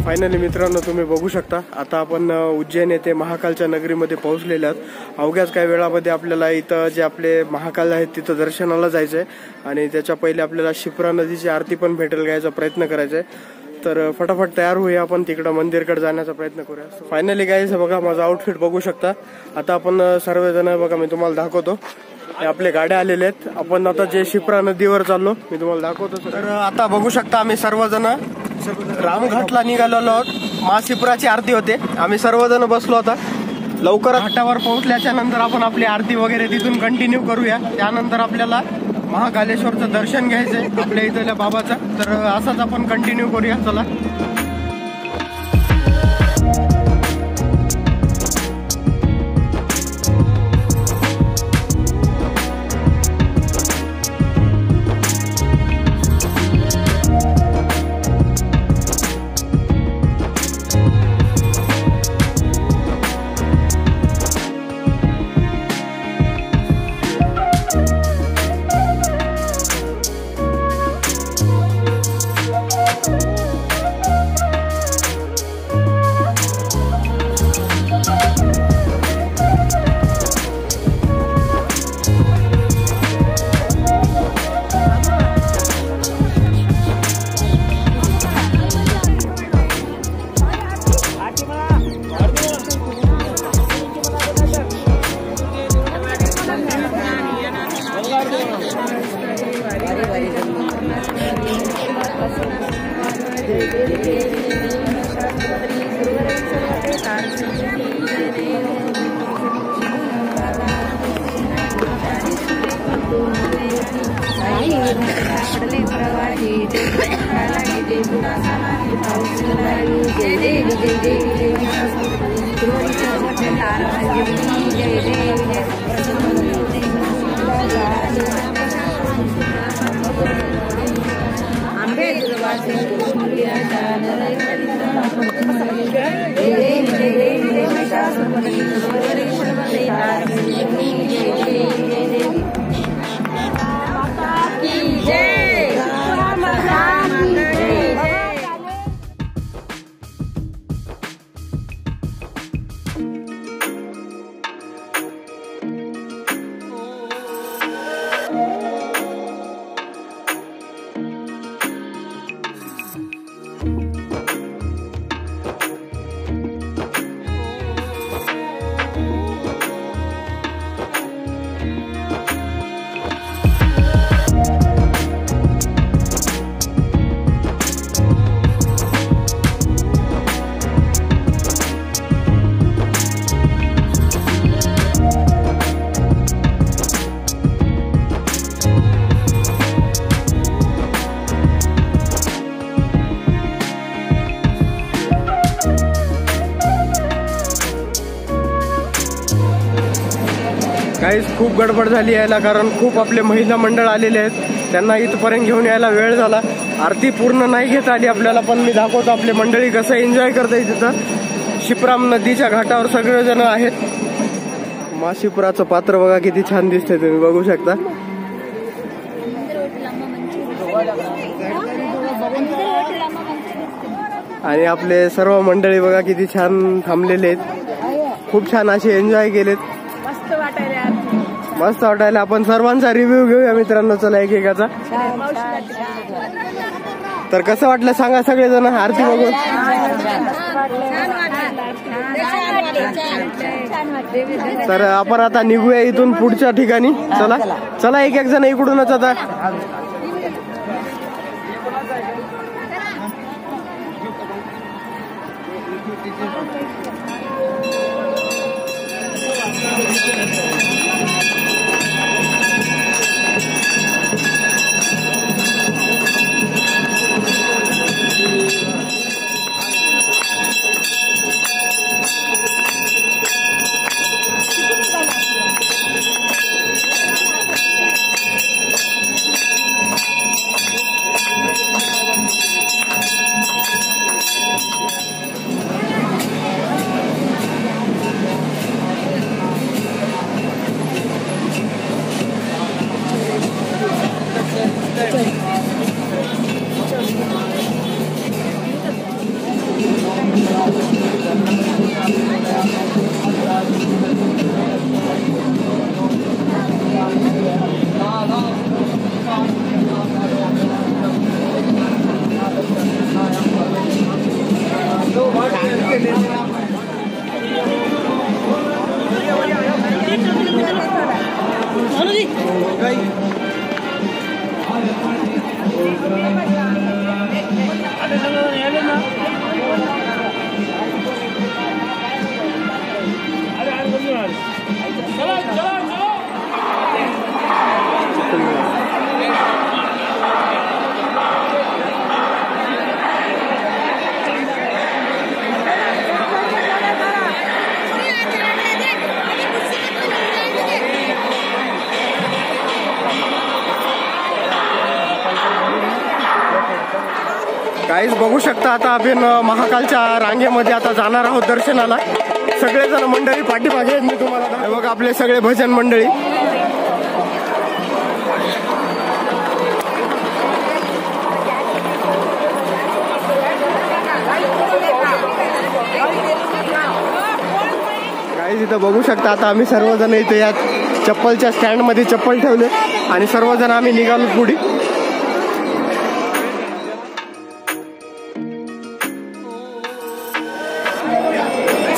Finally मित्रांनो तुम्ही बघू शकता आता आपण उज्जैन येथे महाकालच्या नगरीमध्ये पोहोचलेले आहोत। अवघ्याच काही वेळामध्ये आपल्याला इथं जे आपले महाकाल आहेत तिथं दर्शनाला जायचंय आणि त्याच्या पहिले आपल्याला शिप्रा नदीची आरती पण भेटेल घ्यायचा प्रयत्न करायचा आहे। तर फटाफट तयार होऊया आपण तिकडं मंदिरकडे जाण्याचा प्रयत्न करूया। फायनली गाईज बघा माझा आउटफिट बघू शकता। आता आपण सर्वजण बघा मी तुम्हाला दाखवतो आपले गाड्या आलेले आहेत। आपण आता जे शिप्रा नदीवर चाललो मी तुम्हाला दाखवतो। तर आता बघू शकता आम्ही सर्वजण रामघाटला निघालेलो आहोत। महाशिप्राची आरती होते आम्ही सर्वजण बसलो आता। लवकर घाटावर पोहोचल्याच्या नंतर आपण आपली आरती वगैरे तिथून कंटिन्यू करूया। त्यानंतर आपल्याला महाकालेश्वरचं दर्शन घ्यायचंय आपल्या इथल्या बाबाचं। तर असंच आपण कंटिन्यू करूया चला। गाईज खूप गडबड झाली यायला कारण खूप आपले महिला मंडळ आलेले आहेत। त्यांना इथपर्यंत घेऊन यायला वेळ झाला। आरती पूर्ण नाही घेता आली आपल्याला पण मी दाखवतो आपली मंडळी कसं एन्जॉय करते तिथं। शिप्राम नदीच्या घाटावर सगळेजण आहेत। महाशिप्राचं पात्र बघा किती छान दिसतंय तुम्ही बघू शकता। आणि आपले सर्व मंडळी बघा किती छान थांबलेले आहेत। खूप छान असे एन्जॉय केलेत। मस्त वाटायला। आपण सर्वांचा रिव्ह्यू घेऊया मित्रांनो चला एकेकाचा। तर कसं वाटलं सांगा सगळेजण आरती बघून। तर आपण आता निघूया इथून पुढच्या ठिकाणी चला चला एक एक जण इकडूनच आता। गाईज बघू शकता आता आपण महाकालच्या रांगेमध्ये आता जाणार आहोत दर्शनाला. सगळेजण मंडळी पाठीमागे आहेत. मी तुम्हाला बघा आपले सगळे भजन मंडळी. गाईज इथं बघू शकता आता आम्ही सर्वजण इथे या चप्पलच्या स्टँड मध्ये चप्पल ठेवले आणि सर्वजण आम्ही निघालो पुढे.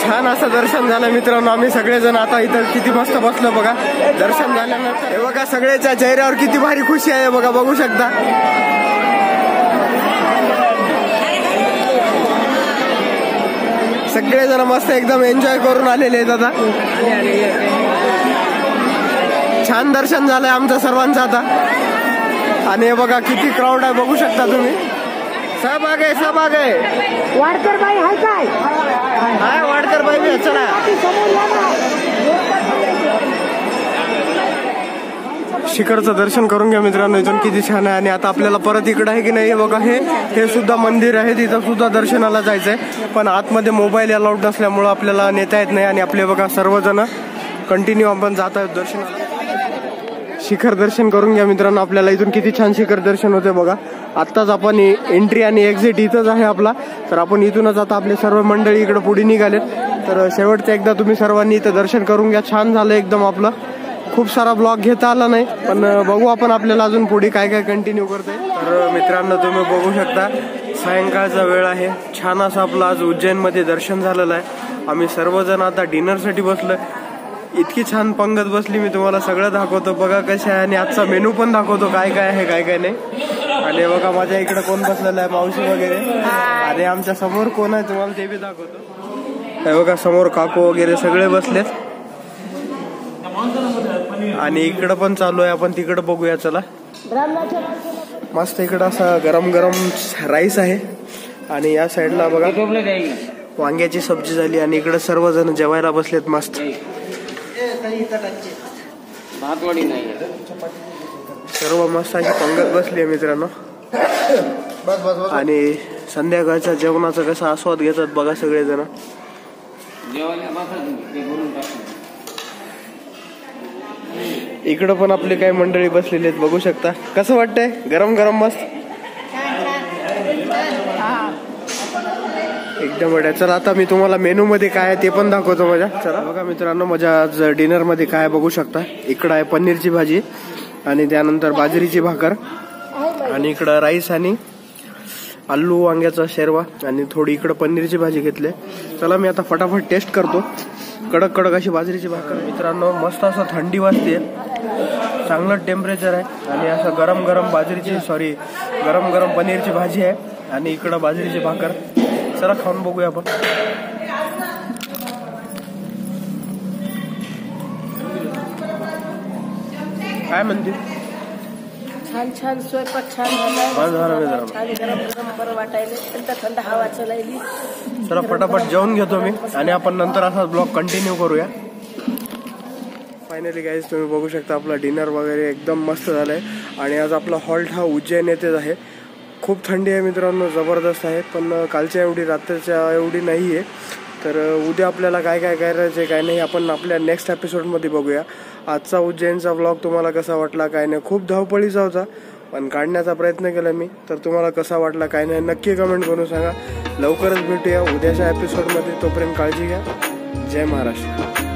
छान असं दर्शन झालं मित्रांनो. आम्ही सगळेजण आता इथं किती मस्त बसलो बघा दर्शन झाल्यानंतर. हे बघा सगळ्याच्या चेहऱ्यावर किती भारी खुशी आहे बघा, बघू शकता. सगळेजण मस्त एकदम एन्जॉय करून आलेले आहेत आता. छान दर्शन झालंय आमचं सर्वांचं आता. आणि हे बघा किती क्राऊड आहे बघू शकता तुम्ही. सहभाग आहे सहभाग आहे. वाडकर बाई हाय काय? हाय वाडकर बाई बी. चला शिखरचं दर्शन करून घ्या मित्रांनो. इथून किती छान आहे. आणि आता आपल्याला परत इकडं आहे की नाही हे बघा, हे सुद्धा मंदिर आहे. तिथं सुद्धा दर्शनाला जायचंय, पण आतमध्ये मोबाईल अलाउड नसल्यामुळं आपल्याला नेता येत नाही. आणि आपले बघा सर्वजण कंटिन्यू आपण जात आहोत दर्शनाला. शिखर दर्शन करून घ्या मित्रांनो. आपल्याला इथून किती छान शिखर दर्शन होते बघा. आत्ताच आपण एंट्री आणि एक्झिट इथंच आहे आपला. तर आपण इथूनच आता आपले सर्व मंडळी इकडे पुढे निघालेत. तर शेवटचं एकदा तुम्ही सर्वांनी इथं दर्शन करून घ्या. छान झालं एकदम आपलं. खूप सारा ब्लॉग घेता आला नाही, पण बघू आपण आपल्याला अजून पुढे काय काय कंटिन्यू करतोय. तर मित्रांनो तुम्ही बघू शकता सायंकाळचा वेळ आहे. छान असं आपलं आज उज्जैनमध्ये दर्शन झालेलं आहे. आम्ही सर्वजण आता डिनरसाठी बसलोय. इतकी छान पंगत बसली. मी तुम्हाला सगळं दाखवतो बघा कशा आहे. आणि आजचा मेनू पण दाखवतो काय काय आहे काय काय नाही. आणि बघा माझ्या इकडे कोण बसलेलं आहे, मावशी वगैरे. आणि आमच्या समोर कोण आहे तुम्हाला ते बी दाखवतो. हे बघा समोर काकू वगैरे सगळे बसलेत. आणि इकडं पण चालू आहे. आपण तिकडं बघूया चला. मस्त इकडं असा गरम गरम राईस आहे. आणि या साईडला बघा वांग्याची सब्जी झाली. आणि इकडे सर्वजण जेवायला बसलेत मस्त. सर्व मस्त अशी पंगत बसली आहे मित्रांनो. आणि संध्याकाळच्या जेवणाचा कसा आस्वाद घेतात बघा सगळेजण. इकडं पण आपले काही मंडळी बसलेले आहेत बघू शकता. कसं वाटतंय गरम गरम मस्त एकदम बढिया. चला आता मी तुम्हाला मेनू मध्ये काय आहे ते पण दाखवतो माझ्या. चला बघा मित्रांनो माझ्या आज डिनर मध्ये काय बघू शकता. इकडं आहे पनीरची भाजी आणि त्यानंतर बाजरीची भाकर आणि इकडं राईस आणि आलू वांग्याचा शेरवा आणि थोडी इकडं पनीरची भाजी घेतली. चला मी आता फटाफट टेस्ट करतो. कडक कडक अशी बाजरीची भाकर मित्रांनो. मस्त असं थंडी वाजते, चांगलं टेम्परेचर आहे. आणि असं गरम गरम गरम गरम पनीरची भाजी आहे आणि इकडं बाजरीची भाकर. चला खाऊन बघूया आपण. काय म्हणते? छान छान स्वयंपाक छान झाला. छान गरम गरम बरं वाटायला. थंड हवा चलायली. चला फटाफट जेवून घेतो मी आणि आपण नंतर असा ब्लॉग कंटिन्यू करूया. फायनली गाईज तुम्ही बघू शकता आपला डिनर वगैरे एकदम मस्त झालाय. आणि आज आपला हॉल्ट हा उज्जैन येथेच आहे. खूप थंडी आहे मित्रांनो, जबरदस्त आहे. पण कालच्या एवढी रात्रीच्या एवढी नाही आहे. तर उद्या आपल्याला काय काय करायचं काय नाही आपण आपल्या नेक्स्ट एपिसोडमध्ये बघूया. आजचा उज्जैनचा व्लॉग तुम्हाला कसा वाटला काय नाही. खूप धावपळीचा होता पण काढण्याचा प्रयत्न केला मी. तर तुम्हाला कसा वाटला काय नाही नक्की कमेंट करून सांगा. लवकरच भेटूया उद्याच्या एपिसोडमध्ये. तोपर्यंत काळजी घ्या. जय महाराष्ट्र.